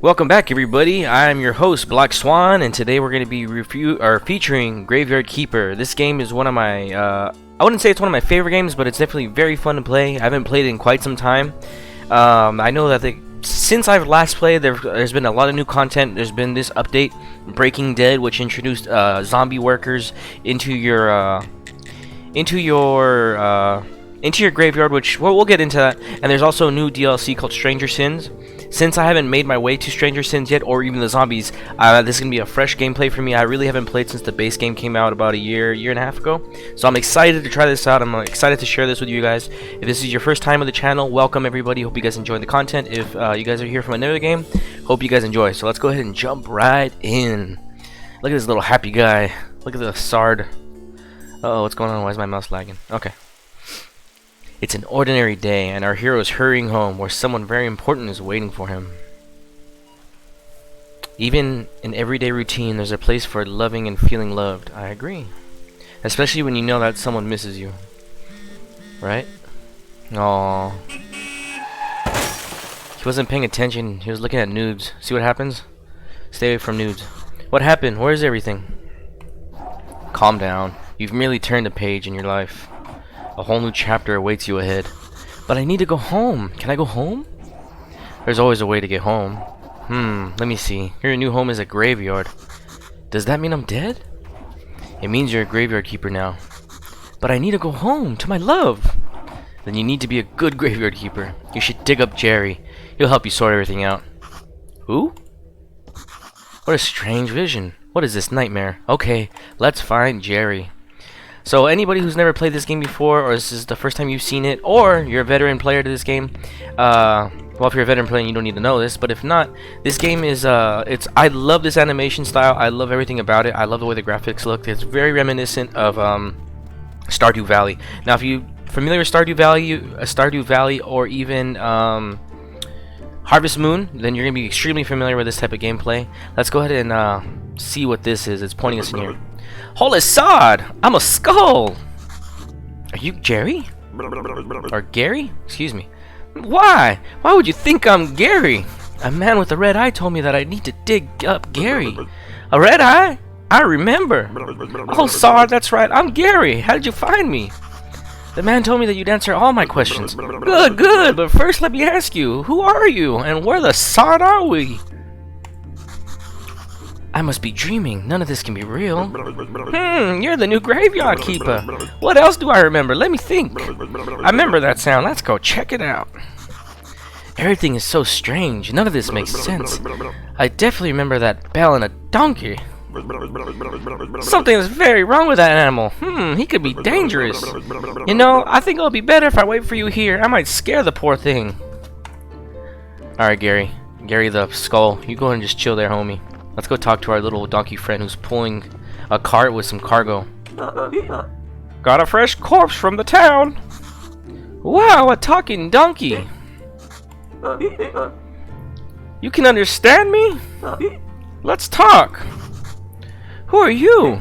Welcome back, everybody. I'm your host, Black Swan, and today we're going to be featuring Graveyard Keeper. This game is one of my, I wouldn't say it's one of my favorite games, but it's definitely very fun to play. I haven't played it in quite some time. I know that since I've last played, there's been a lot of new content. There's been this update, Breaking Dead, which introduced zombie workers into your graveyard, which we'll get into that. And there's also a new DLC called Stranger Sins. Since I haven't made my way to Stranger Sins yet, or even the zombies, this is going to be a fresh gameplay for me. I really haven't played since the base game came out about a year and a half ago. So I'm excited to try this out. I'm excited to share this with you guys. If this is your first time on the channel, welcome everybody. Hope you guys enjoy the content. If you guys are here from another game, hope you guys enjoy. So let's go ahead and jump right in. Look at this little happy guy. Look at the Sard. Uh-oh, what's going on? Why is my mouse lagging? Okay. It's an ordinary day, and our hero is hurrying home, where someone very important is waiting for him. Even in everyday routine, there's a place for loving and feeling loved. I agree. Especially when you know that someone misses you. Right? Aww. He wasn't paying attention. He was looking at nudes. See what happens? Stay away from nudes. What happened? Where's everything? Calm down. You've merely turned a page in your life. A whole new chapter awaits you ahead. But I need to go home. Can I go home? There's always a way to get home. Let me see. Your new home is a graveyard. Does that mean I'm dead? It means you're a graveyard keeper now. But I need to go home to my love. Then you need to be a good graveyard keeper. You should dig up Jerry. He'll help you sort everything out. Who? What a strange vision. What is this nightmare? Okay, let's find Jerry. So anybody who's never played this game before, or this is the first time you've seen it, or you're a veteran player to this game, well, if you're a veteran player, you don't need to know this, but if not, this game is, I love this animation style. I love everything about it. I love the way the graphics look. It's very reminiscent of Stardew Valley. Now, if you're familiar with Stardew Valley, or even Harvest Moon, then you're going to be extremely familiar with this type of gameplay. Let's go ahead and see what this is. It's pointing us in here. Holy sod! I'm a skull! Are you Jerry? Or Gary? Excuse me. Why? Why would you think I'm Gary? A man with a red eye told me that I need to dig up Gary. A red eye? I remember. Oh, sod, that's right. I'm Gary. How did you find me? The man told me that you'd answer all my questions. Good, good. But first let me ask you, who are you? And where the sod are we? I must be dreaming. None of this can be real. You're the new graveyard keeper. What else do I remember? Let me think. I remember that sound. Let's go check it out. Everything is so strange. None of this makes sense. I definitely remember that bell and a donkey. Something is very wrong with that animal. He could be dangerous. You know, I think it'll be better if I wait for you here. I might scare the poor thing. Alright, Gary. Gary the skull. You go and just chill there, homie. Let's go talk to our little donkey friend who's pulling a cart with some cargo. Got a fresh corpse from the town. Wow, a talking donkey. You can understand me? Let's talk. Who are you?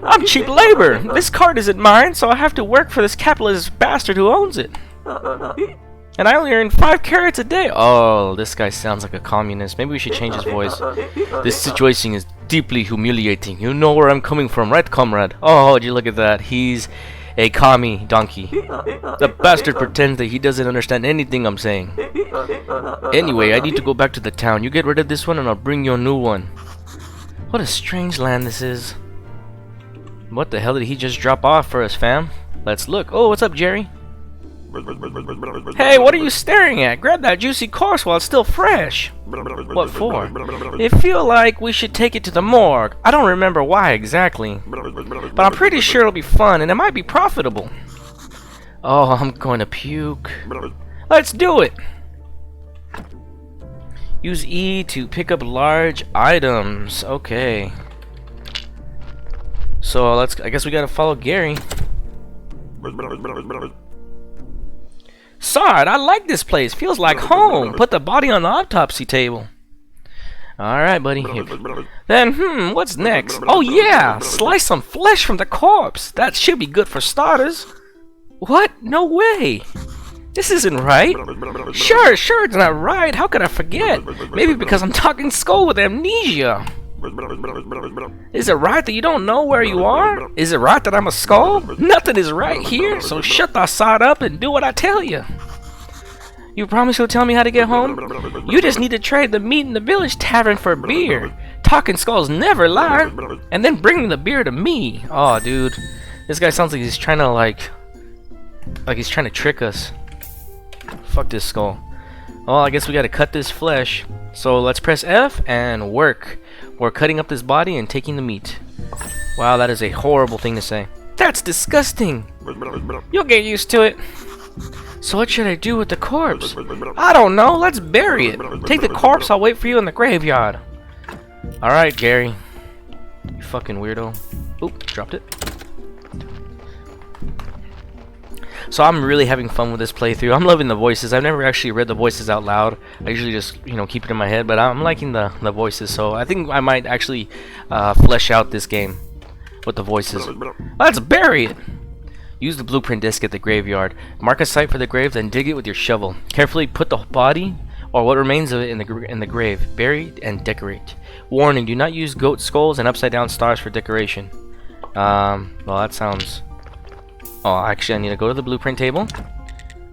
I'm cheap labor. This cart isn't mine, so I have to work for this capitalist bastard who owns it. And I only earn 5 carrots a day. Oh, this guy sounds like a communist. Maybe we should change his voice. This situation is deeply humiliating. You know where I'm coming from, right, comrade? Oh, would you look at that? He's a commie donkey. The bastard pretends that he doesn't understand anything I'm saying. Anyway, I need to go back to the town. You get rid of this one and I'll bring you a new one. What a strange land this is. What the hell did he just drop off for us, fam? Let's look. Oh, what's up, Jerry? Hey, what are you staring at? Grab that juicy corpse while it's still fresh. What for? They feel like we should take it to the morgue. I don't remember why exactly, but I'm pretty sure it'll be fun and it might be profitable. Oh, I'm going to puke. Let's do it. Use E to pick up large items. Okay. So I guess we gotta follow Gary. Sard, I like this place. Feels like home. Put the body on the autopsy table. Alright, buddy. Then, what's next? Oh, yeah! Slice some flesh from the corpse. That should be good for starters. What? No way! This isn't right. Sure, it's not right. How could I forget? Maybe because I'm talking skull with amnesia. Is it right that you don't know where you are? Is it right that I'm a skull? Nothing is right here, so shut the side up and do what I tell you. You promise you'll tell me how to get home? You just need to trade the meat in the village tavern for beer. Talking skulls never lie. And then bring the beer to me. Oh, dude. This guy sounds like he's trying to, like he's trying to trick us. Fuck this skull. Well, I guess we gotta cut this flesh. So let's press F and work. We're cutting up this body and taking the meat. Wow, that is a horrible thing to say. That's disgusting. You'll get used to it. So what should I do with the corpse? I don't know. Let's bury it. Take the corpse. I'll wait for you in the graveyard. Alright, Gary. You fucking weirdo. Oop, dropped it. So I'm really having fun with this playthrough. I'm loving the voices. I've never actually read the voices out loud. I usually just, keep it in my head. But I'm liking the voices. So I think I might actually flesh out this game with the voices. Let's bury it. Use the blueprint disc at the graveyard. Mark a site for the grave, then dig it with your shovel. Carefully put the body or what remains of it in the grave. Bury and decorate. Warning: do not use goat skulls and upside down stars for decoration. Well, that sounds. Oh, actually, I need to go to the blueprint table.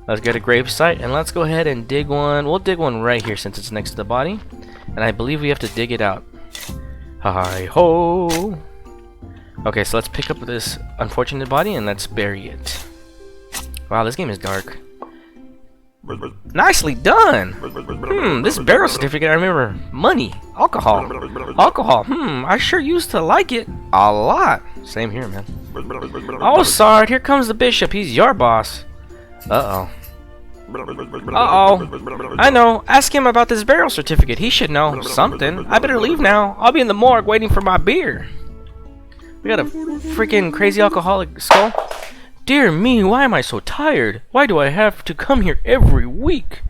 Let's get a grave site and let's go ahead and dig one. We'll dig one right here since it's next to the body, and I believe we have to dig it out. Hi ho. Okay, so let's pick up this unfortunate body and let's bury it. Wow, this game is dark. Nicely done! This burial certificate, I remember. Money. Alcohol. I sure used to like it. A lot. Same here, man. Oh, Sard, here comes the bishop. He's your boss. Uh-oh. I know. Ask him about this burial certificate. He should know something. I better leave now. I'll be in the morgue waiting for my beer. We got a freaking crazy alcoholic skull. Dear me, why am I so tired? Why do I have to come here every week?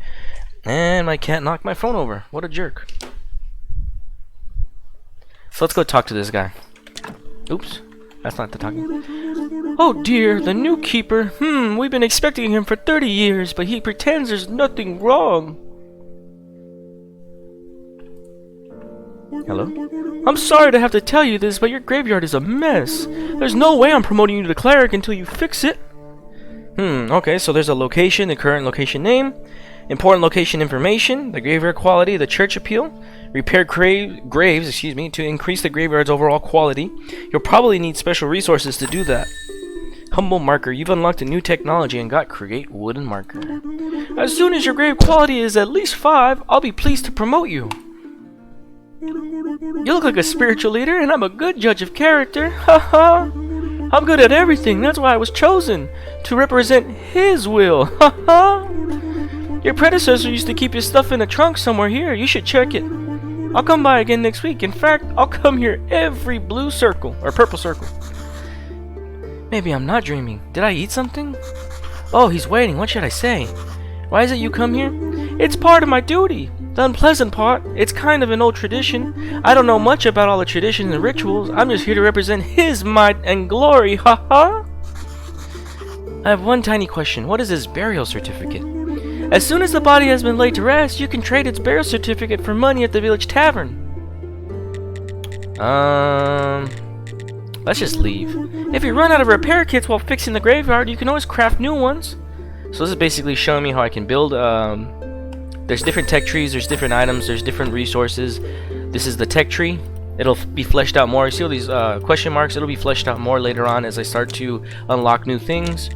And my cat knocked my phone over. What a jerk. So let's go talk to this guy. Oops, that's not the talking. Oh dear, the new keeper. We've been expecting him for 30 years, but he pretends there's nothing wrong. Hello? I'm sorry to have to tell you this, but your graveyard is a mess. There's no way I'm promoting you to cleric until you fix it. Okay, so there's a location, the current location name, important location information, the graveyard quality, the church appeal, repair graves, to increase the graveyard's overall quality. You'll probably need special resources to do that. Humble marker, you've unlocked a new technology and got create wooden marker. As soon as your grave quality is at least 5, I'll be pleased to promote you. You look like a spiritual leader, and I'm a good judge of character. Haha. I'm good at everything. That's why I was chosen to represent his will. Haha. Your predecessor used to keep your stuff in a trunk somewhere here. You should check it. I'll come by again next week. In fact, I'll come here every blue circle or purple circle. Maybe I'm not dreaming. Did I eat something? Oh, he's waiting. What should I say? Why is it you come here? It's part of my duty. The unpleasant part, it's kind of an old tradition. I don't know much about all the traditions and rituals. I'm just here to represent his might and glory, haha! I have one tiny question. What is this burial certificate? As soon as the body has been laid to rest, you can trade its burial certificate for money at the village tavern. Let's just leave. If you run out of repair kits while fixing the graveyard, you can always craft new ones. So this is basically showing me how I can build, there's different tech trees, there's different items, there's different resources. This is the tech tree. It'll be fleshed out more. You see all these question marks? It'll be fleshed out more later on as I start to unlock new things.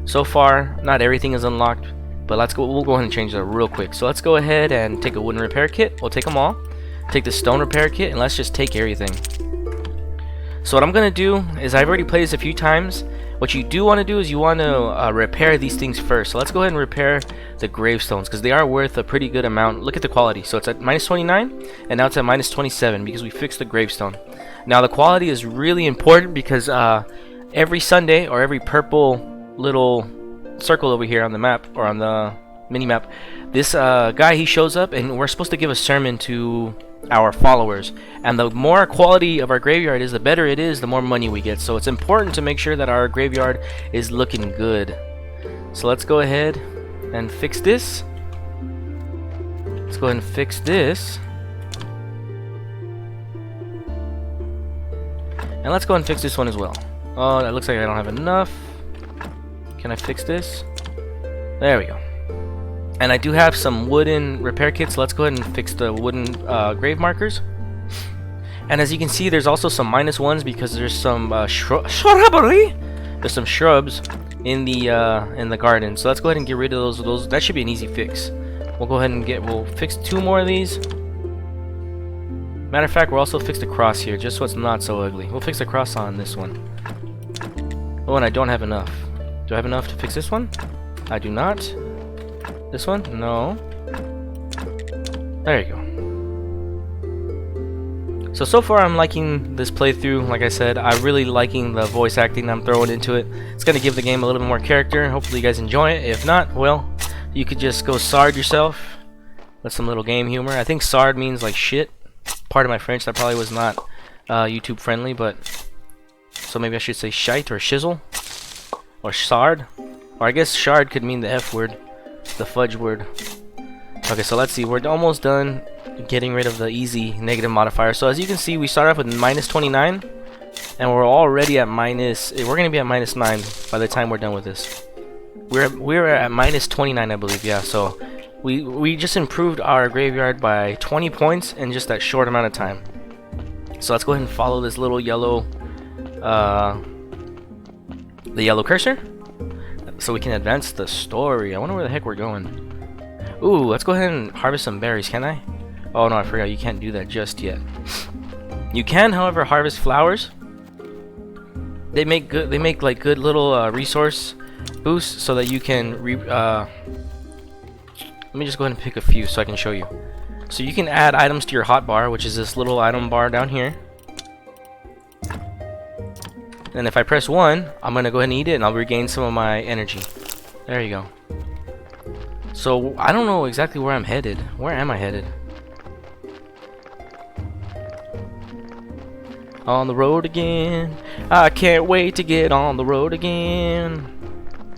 So far, not everything is unlocked, but we'll go ahead and change that real quick. So let's go ahead and take a wooden repair kit. We'll take them all. Take the stone repair kit, and let's just take everything. So what I'm going to do is, I've already played this a few times. What you do want to do is you want to repair these things first. So let's go ahead and repair the gravestones, because they are worth a pretty good amount. Look at the quality. So it's at -29, and now it's at -27 because we fixed the gravestone. Now the quality is really important because every Sunday, or every purple little circle over here on the map, or on the mini map, this guy, he shows up, and we're supposed to give a sermon to our followers, and the more quality of our graveyard is, the better it is, the more money we get. So it's important to make sure that our graveyard is looking good. So let's go ahead and fix this. Let's go ahead and fix this. And let's go ahead and fix this one as well. Oh, that looks like I don't have enough. Can I fix this? There we go. And I do have some wooden repair kits. Let's go ahead and fix the wooden grave markers. And as you can see, there's also some -1s because there's some shrubbery. There's some shrubs in the garden. So let's go ahead and get rid of those. That should be an easy fix. We'll go ahead and we'll fix 2 more of these. Matter of fact, we'll also fix the cross here, just so it's not so ugly. We'll fix the cross on this one. Oh, and I don't have enough. Do I have enough to fix this one? I do not. This one? No. There you go. So far I'm liking this playthrough. Like I said, I'm really liking the voice acting I'm throwing into it. It's going to give the game a little bit more character. Hopefully you guys enjoy it. If not, well, you could just go sard yourself with some little game humor. I think sard means like shit. Part of my French, that probably was not YouTube friendly, but so maybe I should say shite or shizzle or sard, or I guess shard could mean the F word, the fudge word. Okay, so let's see, we're almost done getting rid of the easy negative modifier. So as you can see, we start off with -29 and we're already at we're gonna be at -9 by the time we're done with this. We're at -29, I believe. Yeah, so we just improved our graveyard by 20 points in just that short amount of time. So let's go ahead and follow this little yellow the yellow cursor so we can advance the story. I wonder where the heck we're going. Ooh, let's go ahead and harvest some berries, can I? Oh no, I forgot, you can't do that just yet. You can, however, harvest flowers. They make like good little resource boosts so that you can let me just go ahead and pick a few so I can show you. So you can add items to your hotbar, which is this little item bar down here. And if I press 1, I'm gonna go ahead and eat it and I'll regain some of my energy. There you go. So I don't know exactly where I'm headed. Where am I headed? On the road again. I can't wait to get on the road again.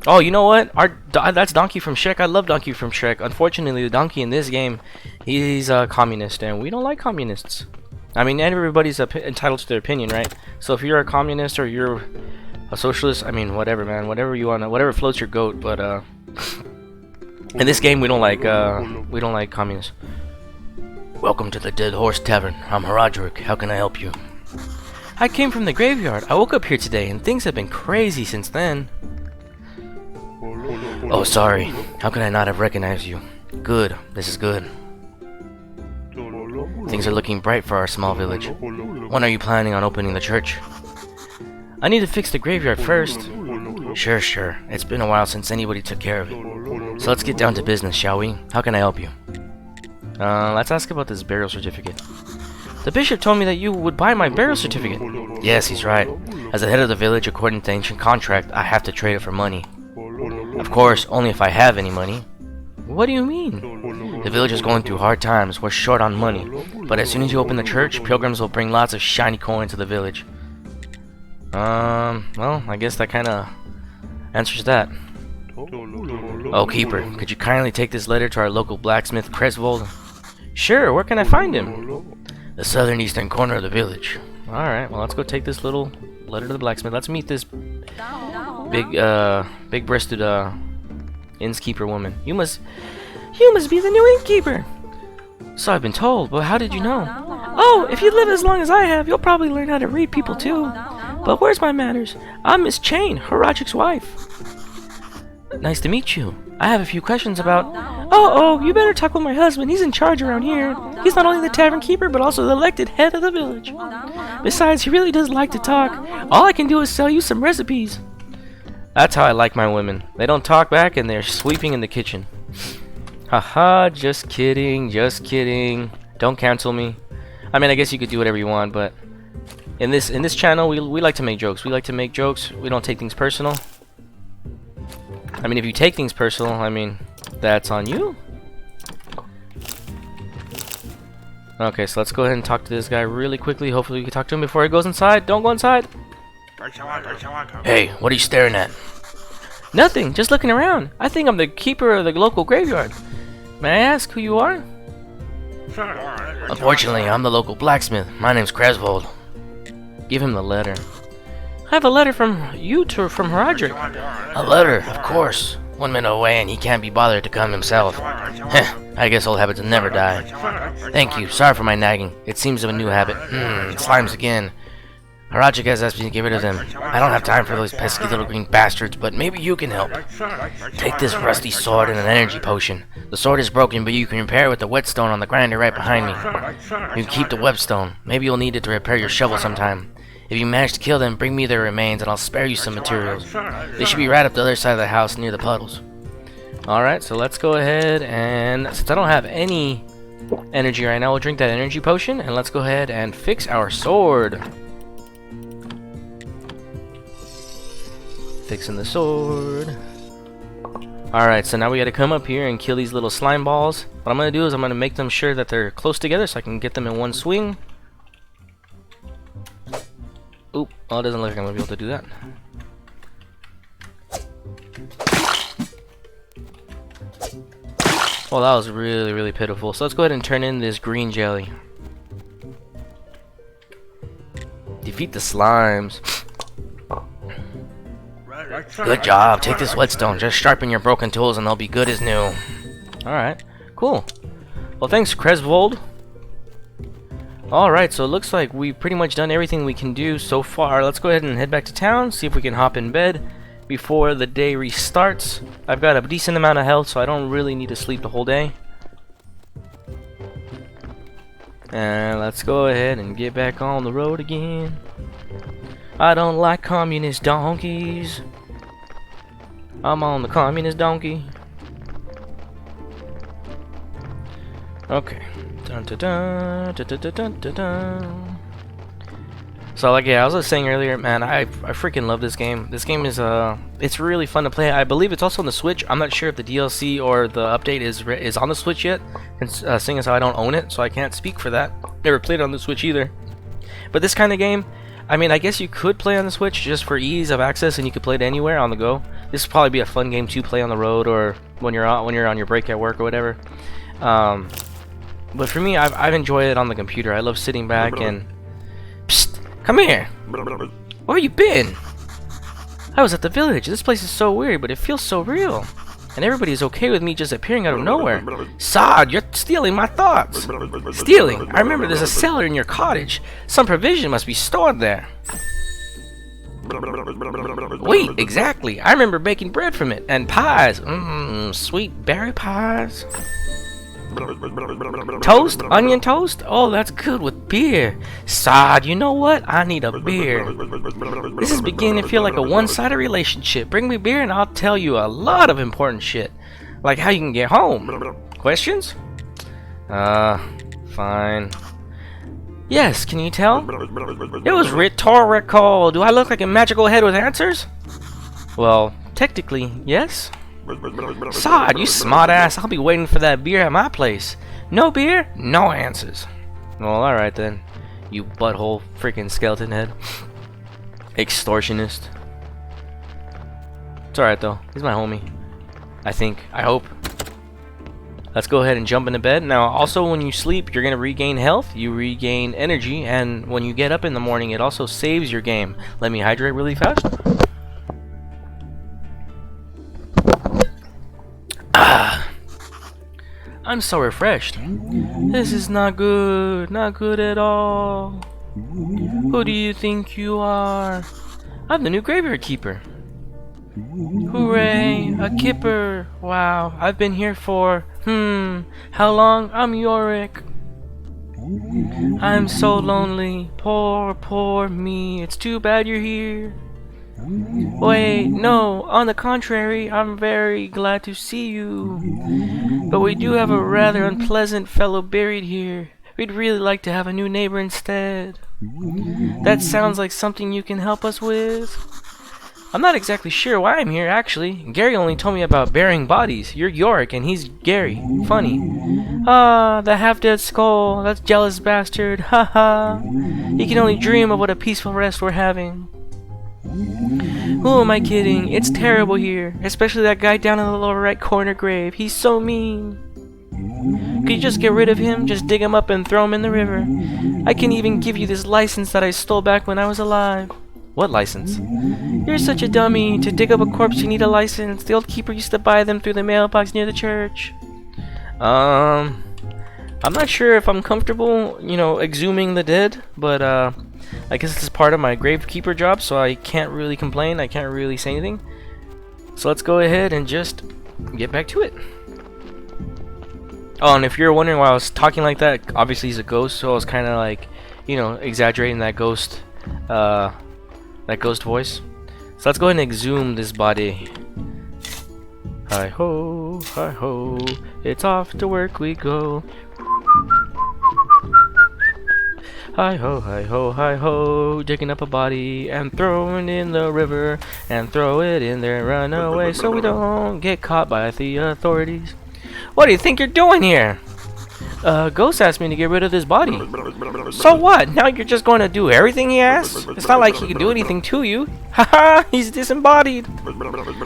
Oh, you know what? That's Donkey from Shrek. I love Donkey from Shrek. Unfortunately, the donkey in this game, he's a communist, and we don't like communists. I mean, everybody's entitled to their opinion, right? So if you're a communist or you're a socialist, I mean, whatever, man. Whatever you want, whatever floats your goat. But in this game, we don't like communists. Welcome to the Dead Horse Tavern. I'm Haradric. How can I help you? I came from the graveyard. I woke up here today, and things have been crazy since then. Oh, sorry. How could I not have recognized you? Good. This is good. Things are looking bright for our small village. When are you planning on opening the church? I need to fix the graveyard first. Sure. It's been a while since anybody took care of it. So let's get down to business, shall we? How can I help you? Let's ask about this burial certificate. The bishop told me that you would buy my burial certificate. Yes, he's right. As the head of the village, according to the ancient contract, I have to trade it for money. Of course, only if I have any money. What do you mean? The village is going through hard times. We're short on money. But as soon as you open the church, pilgrims will bring lots of shiny coins to the village. Well, I guess that kind of answers that. Oh, Keeper, could you kindly take this letter to our local blacksmith, Cresvold? Sure, where can I find him? The southern eastern corner of the village. Alright, well, let's go take this little letter to the blacksmith. Let's meet this big-breasted innkeeper woman. You must be the new innkeeper. So I've been told, but how did you know? Oh, if you live as long as I have, you'll probably learn how to read people too. But where's my manners? I'm Miss Chain, Haradric's wife. Nice to meet you. I have a few questions about... Oh, you better talk with my husband. He's in charge around here. He's not only the tavern keeper, but also the elected head of the village. Besides, he really does like to talk. All I can do is sell you some recipes. That's how I like my women. They don't talk back and they're sweeping in the kitchen. Haha, just kidding. Don't cancel me. I mean, I guess you could do whatever you want, but in this channel, we like to make jokes. We don't take things personal. I mean, if you take things personal, I mean, that's on you. Okay, so let's go ahead and talk to this guy really quickly. Hopefully we can talk to him before he goes inside. Don't go inside. Hey, what are you staring at? Nothing, just looking around. I think I'm the keeper of the local graveyard. May I ask who you are? Unfortunately, I'm the local blacksmith. My name's Creswold. Give him the letter. I have a letter from you from Roderick. A letter, of course. 1 minute away and he can't be bothered to come himself. Heh, I guess old habits never die. Thank you, sorry for my nagging. It seems to be a new habit. Slimes again. Roderick has asked me to get rid of them. I don't have time for those pesky little green bastards, but maybe you can help. Take this rusty sword and an energy potion. The sword is broken, but you can repair it with the whetstone on the grinder right behind me. You can keep the whetstone. Maybe you'll need it to repair your shovel sometime. If you manage to kill them, bring me their remains and I'll spare you some materials. They should be right up the other side of the house near the puddles. Alright, so let's go ahead and, since I don't have any energy right now, we'll drink that energy potion and let's go ahead and fix our sword. Fixing the sword. Alright, so now we gotta come up here and kill these little slime balls. What I'm gonna do is I'm gonna make them sure that they're close together so I can get them in one swing. Oop, well, it doesn't look like I'm gonna be able to do that. Well, that was really, really pitiful. So let's go ahead and turn in this green jelly. Defeat the slimes. Good job. Take this whetstone. Just sharpen your broken tools and they'll be good as new. Alright, cool. Well, thanks, Creswold. Alright, so it looks like we've pretty much done everything we can do so far. Let's go ahead and head back to town, see if we can hop in bed before the day restarts. I've got a decent amount of health, so I don't really need to sleep the whole day. And let's go ahead and get back on the road again. I don't like communist donkeys. I'm on the communist donkey. Okay. Dun, dun, dun, dun, dun, dun, dun, dun. So like, yeah, I was just saying earlier, man, I freaking love this game. This game is it's really fun to play. I believe it's also on the Switch. I'm not sure if the DLC or the update is on the Switch yet, and seeing as how I don't own it, so I can't speak for that. Never played it on the Switch either. But this kind of game, I mean, I guess you could play on the Switch just for ease of access, and you could play it anywhere on the go. This would probably be a fun game to play on the road or when you're on your break at work or whatever. But for me, I've enjoyed it on the computer. I love sitting back and... Psst! Come here! Where you been? I was at the village. This place is so weird, but it feels so real. And everybody's okay with me just appearing out of nowhere. Sod, you're stealing my thoughts! Stealing? I remember there's a cellar in your cottage. Some provision must be stored there. Wait, exactly. I remember baking bread from it. And pies. Sweet berry pies. Toast? Onion toast? Oh, that's good with beer. Sod, you know what? I need a beer. This is beginning to feel like a one-sided relationship. Bring me beer and I'll tell you a lot of important shit. Like how you can get home. Questions? Fine. Yes, can you tell? It was rhetorical. Do I look like a magical head with answers? Well, technically, yes. Sod, you smart ass. I'll be waiting for that beer at my place. No beer, no answers. Well, alright then. You butthole freaking skeleton head. Extortionist. It's alright though. He's my homie. I think. I hope. Let's go ahead and jump into bed. Now, also when you sleep, you're going to regain health, you regain energy, and when you get up in the morning, it also saves your game. Let me hydrate really fast. I'm so refreshed. This is not good. Not good at all. Who do you think you are? I'm the new graveyard keeper. Hooray, a kipper. Wow, I've been here for, how long? I'm Yorick. I'm so lonely. Poor, poor me. It's too bad you're here. Wait, no, on the contrary, I'm very glad to see you. But we do have a rather unpleasant fellow buried here. We'd really like to have a new neighbor instead. That sounds like something you can help us with. I'm not exactly sure why I'm here, actually. Gary only told me about burying bodies. You're Yorick, and he's Gary. Funny. Ah, the half-dead skull. That jealous bastard. Ha ha. He can only dream of what a peaceful rest we're having. Who am I kidding? It's terrible here. Especially that guy down in the lower right corner grave. He's so mean. Could you just get rid of him? Just dig him up and throw him in the river. I can even give you this license that I stole back when I was alive. What license? You're such a dummy. To dig up a corpse you need a license. The old keeper used to buy them through the mailbox near the church. I'm not sure if I'm comfortable, you know, exhuming the dead, but I guess this is part of my gravekeeper job, so I can't really complain. I can't really say anything. So let's go ahead and just get back to it. Oh, and if you're wondering why I was talking like that, obviously he's a ghost, so I was kind of like, you know, exaggerating that ghost voice. So let's go ahead and exhume this body. Hi ho, it's off to work we go. Hi ho, hi ho, digging up a body and throwing it in the river and throw it in there, run away so we don't get caught by the authorities. What do you think you're doing here? Ghost asked me to get rid of this body. So what? Now you're just going to do everything he asks? It's not like he can do anything to you. Haha, he's disembodied.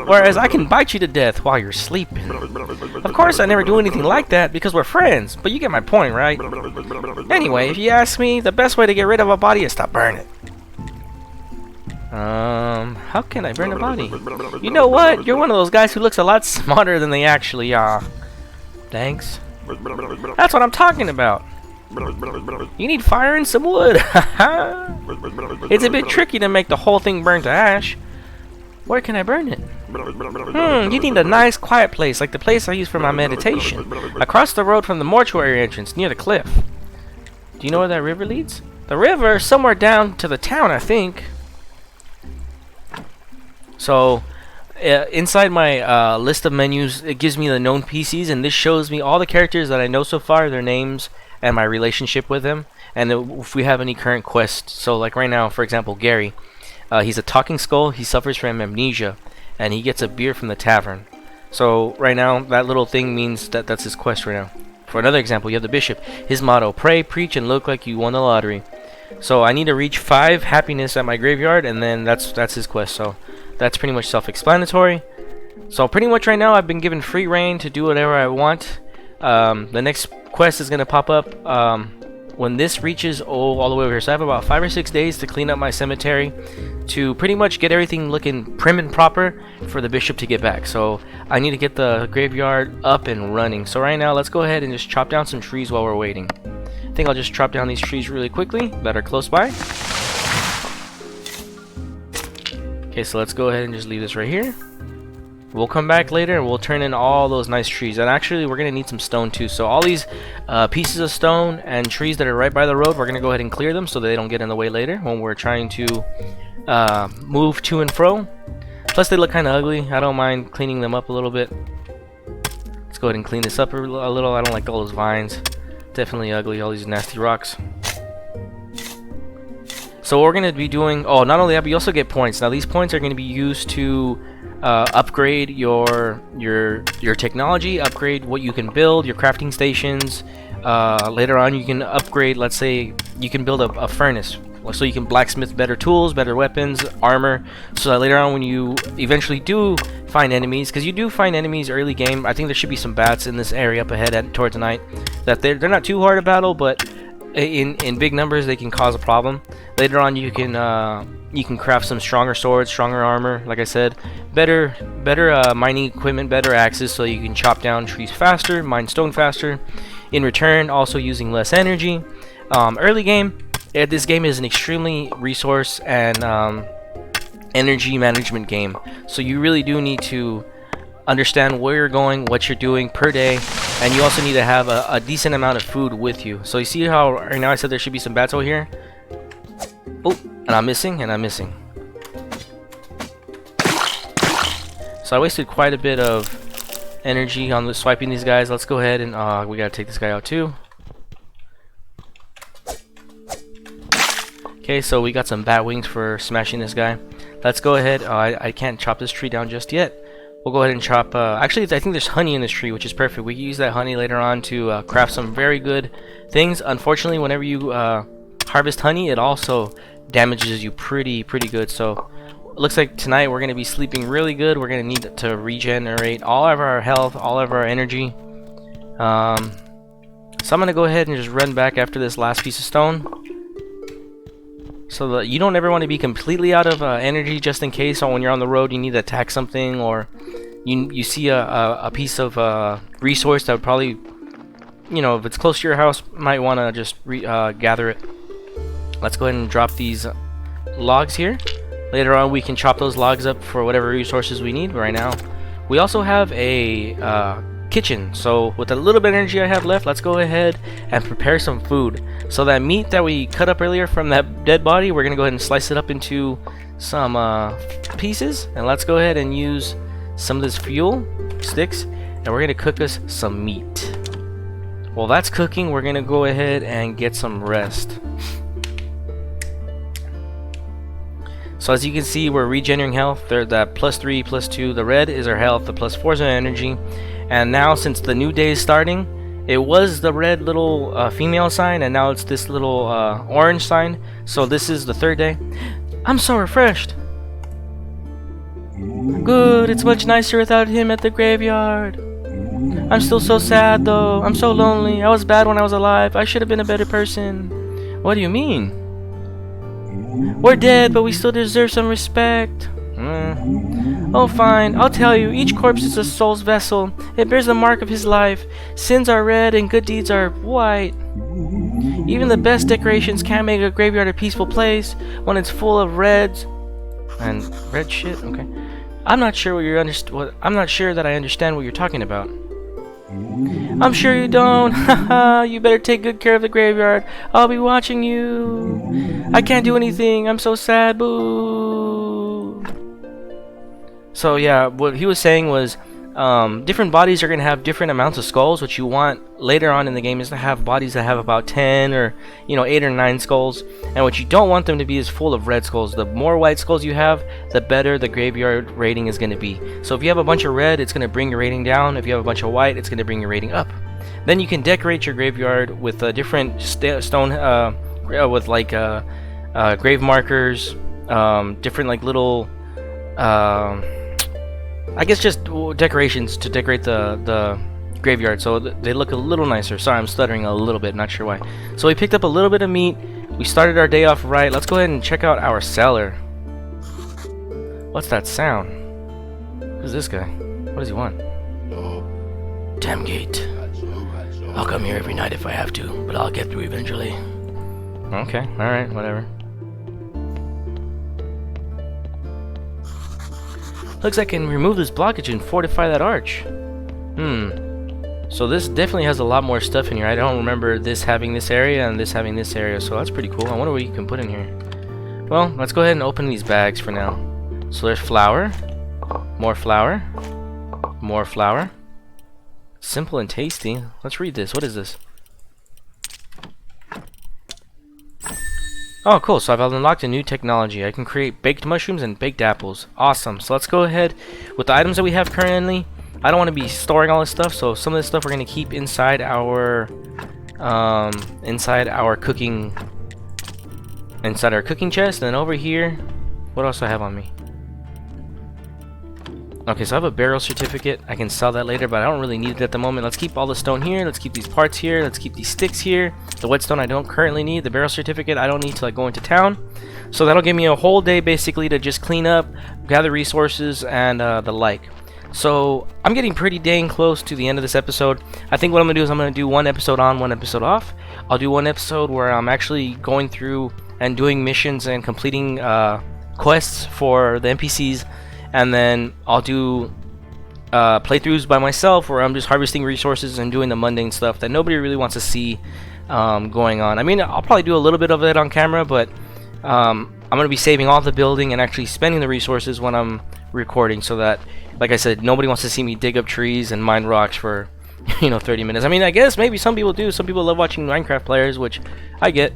Whereas I can bite you to death while you're sleeping. Of course I never do anything like that because we're friends, but you get my point, right? Anyway, if you ask me, the best way to get rid of a body is to burn it. How can I burn a body? You know what? You're one of those guys who looks a lot smarter than they actually are. Thanks. That's what I'm talking about. You need fire and some wood. It's a bit tricky to make the whole thing burn to ash. Where can I burn it? You need a nice quiet place, like the place I use for my meditation. Across the road from the mortuary entrance, near the cliff. Do you know where that river leads? The river? Somewhere down to the town, I think. So, inside my list of menus, it gives me the known PCs, and this shows me all the characters that I know so far, their names, and my relationship with them, and if we have any current quests. So like right now, for example, Gary, he's a talking skull, he suffers from amnesia, and he gets a beer from the tavern. So right now, that little thing means that that's his quest right now. For another example, you have the bishop. His motto, pray, preach, and look like you won the lottery. So I need to reach 5 happiness at my graveyard, and then that's his quest. So that's pretty much self-explanatory. So pretty much right now I've been given free reign to do whatever I want. The next quest is going to pop up when this reaches all the way over here. So I have about 5 or 6 days to clean up my cemetery to pretty much get everything looking prim and proper for the bishop to get back. So I need to get the graveyard up and running. So right now let's go ahead and just chop down some trees while we're waiting. I think I'll just chop down these trees really quickly that are close by. Okay, so let's go ahead and just leave this right here. We'll come back later and we'll turn in all those nice trees. And actually, we're going to need some stone too. So all these pieces of stone and trees that are right by the road, we're going to go ahead and clear them so they don't get in the way later when we're trying to move to and fro. Plus, they look kind of ugly. I don't mind cleaning them up a little bit. Let's go ahead and clean this up a little. I don't like all those vines. Definitely ugly, all these nasty rocks. So what we're going to be doing, oh, not only that, but you also get points. Now these points are going to be used to upgrade your technology, upgrade what you can build, your crafting stations. Later on you can upgrade, let's say you can build a furnace, so you can blacksmith better tools, better weapons, armor, so that later on when you eventually do find enemies, because you do find enemies early game. I think there should be some bats in this area up ahead towards the night, that they're not too hard to battle, but in big numbers they can cause a problem. Later on you can craft some stronger swords, stronger armor, like I said, better mining equipment, better axes, so you can chop down trees faster, mine stone faster, in return also using less energy. Early game, this game is an extremely resource and energy management game, so you really do need to understand where you're going, what you're doing per day, and you also need to have a decent amount of food with you. So you see how right now I said there should be some bats over here? Oh, and I'm missing, So I wasted quite a bit of energy on swiping these guys. Let's go ahead and we gotta take this guy out too. Okay, so we got some bat wings for smashing this guy. Let's go ahead. I can't chop this tree down just yet. We'll go ahead and chop, actually I think there's honey in this tree, which is perfect. We can use that honey later on to craft some very good things. Unfortunately, whenever you harvest honey, it also damages you pretty good. So looks like tonight we're gonna be sleeping really good. We're gonna need to regenerate all of our health, all of our energy. So I'm gonna go ahead and just run back after this last piece of stone. So that you don't ever want to be completely out of energy, just in case when you're on the road you need to attack something, or you see a piece of resource that would probably, you know, if it's close to your house, might want to just gather it. Let's go ahead and drop these logs here. Later on we can chop those logs up for whatever resources we need. But right now we also have a kitchen, so with a little bit of energy I have left, let's go ahead and prepare some food. So that meat that we cut up earlier from that dead body, we're gonna go ahead and slice it up into some pieces, and let's go ahead and use some of this fuel sticks, and we're gonna cook us some meat. While that's cooking, we're gonna go ahead and get some rest. So as you can see, we're regenerating health. There's that +3, +2. The red is our health, the +4 is our energy. And now, since the new day is starting, it was the red little female sign, and now it's this little orange sign. So this is the third day. I'm so refreshed. Good, it's much nicer without him at the graveyard. I'm still so sad though. I'm so lonely. I was bad when I was alive. I should have been a better person. What do you mean? We're dead, but we still deserve some respect. Oh, fine. I'll tell you. Each corpse is a soul's vessel. It bears the mark of his life. Sins are red and good deeds are white. Even the best decorations can't make a graveyard a peaceful place when it's full of reds and red shit. Okay. I'm not sure I'm not sure that I understand what you're talking about. I'm sure you don't. Haha, you better take good care of the graveyard. I'll be watching you. I can't do anything. I'm so sad. Boo. So yeah, what he was saying was different bodies are going to have different amounts of skulls. What you want later on in the game is to have bodies that have about 10 or 8 or 9 skulls, and what you don't want them to be is full of red skulls. The more white skulls you have, the better the graveyard rating is going to be. So if you have a bunch of red, it's going to bring your rating down. If you have a bunch of white, it's going to bring your rating up. Then you can decorate your graveyard with different stone with like grave markers, different like little I guess just decorations to decorate the graveyard, so they look a little nicer. Sorry, I'm stuttering a little bit, not sure why. So we picked up a little bit of meat. We started our day off right. Let's go ahead and check out our cellar. What's that sound? Who's this guy? What does he want? Damn gate. I'll come here every night if I have to, but I'll get through eventually. Okay, alright, whatever. Looks like I can remove this blockage and fortify that arch. So this definitely has a lot more stuff in here. I don't remember this having this area and this having this area, so that's pretty cool. I wonder what you can put in here. Well, let's go ahead and open these bags for now. So there's flour, more flour, more flour. Simple and tasty. Let's read this. What is this? Oh, cool. So I've unlocked a new technology. I can create baked mushrooms and baked apples. Awesome. So let's go ahead with the items that we have currently. I don't want to be storing all this stuff, so some of this stuff we're going to keep inside our cooking chest. And then over here, what else do I have on me? Okay, so I have a burial certificate. I can sell that later, but I don't really need it at the moment. Let's keep all the stone here. Let's keep these parts here. Let's keep these sticks here. The whetstone I don't currently need. The burial certificate I don't need till I go into town. So that'll give me a whole day basically to just clean up, gather resources, and the like. So I'm getting pretty dang close to the end of this episode. I think what I'm going to do is I'm going to do one episode on, one episode off. I'll do one episode where I'm actually going through and doing missions and completing quests for the NPCs. And then I'll do playthroughs by myself where I'm just harvesting resources and doing the mundane stuff that nobody really wants to see going on. I mean, I'll probably do a little bit of it on camera, but I'm going to be saving all the building and actually spending the resources when I'm recording, so that, like I said, nobody wants to see me dig up trees and mine rocks for 30 minutes. I mean, I guess maybe some people do. Some people love watching Minecraft players, which I get.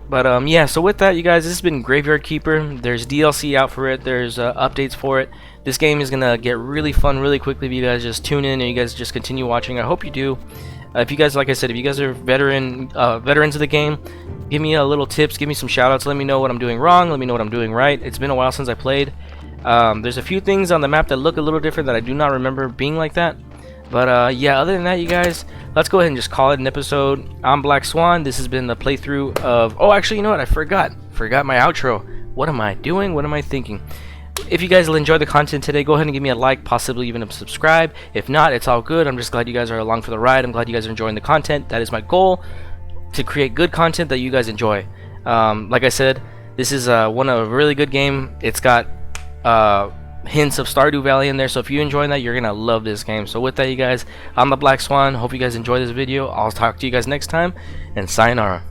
But yeah, so with that, you guys, this has been Graveyard Keeper. There's DLC out for it. There's updates for it. This game is gonna get really fun really quickly if you guys just tune in and you guys just continue watching. I hope you do. If you guys, like I said, if you guys are veterans of the game, give me a little tips, give me some shoutouts, let me know what I'm doing wrong, let me know what I'm doing right. It's been a while since I played, There's a few things on the map that look a little different that I do not remember being like that. But yeah, other than that, you guys, let's go ahead and just call it an episode. I'm Black Swan. This has been the playthrough of... Oh, actually, you know what? I forgot my outro. What am I doing? What am I thinking? If you guys will enjoy the content today, go ahead and give me a like, possibly even a subscribe. If not, it's all good. I'm just glad you guys are along for the ride. I'm glad you guys are enjoying the content. That is my goal, to create good content that you guys enjoy. Like I said, this is a really good game. It's got hints of Stardew Valley in there, so if you're enjoying that, you're gonna love this game. So with that, you guys, I'm the Black Swan. Hope you guys enjoy this video. I'll talk to you guys next time, and sayonara.